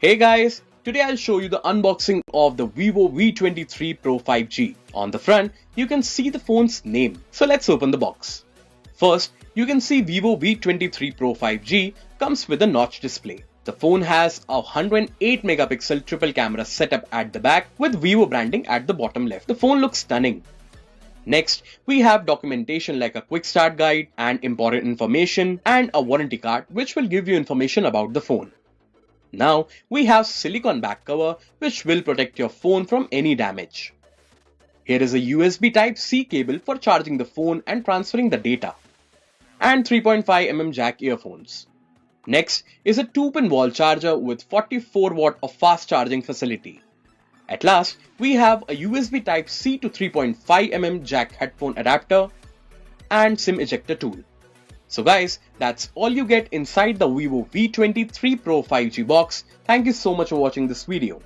Hey guys, today I'll show you the unboxing of the Vivo V23 Pro 5G. On the front, you can see the phone's name. So let's open the box. First, you can see Vivo V23 Pro 5G comes with a notch display. The phone has a 108 megapixel triple camera setup at the back with Vivo branding at the bottom left. The phone looks stunning. Next, we have documentation like a quick start guide and important information and a warranty card which will give you information about the phone. Now, we have silicone back cover which will protect your phone from any damage. Here is a USB Type-C cable for charging the phone and transferring the data. And 3.5mm jack earphones. Next is a 2-pin wall charger with 44 watt of fast charging facility. At last, we have a USB Type-C to 3.5mm jack headphone adapter and SIM ejector tool. So guys, that's all you get inside the Vivo V23 Pro 5G box. Thank you so much for watching this video.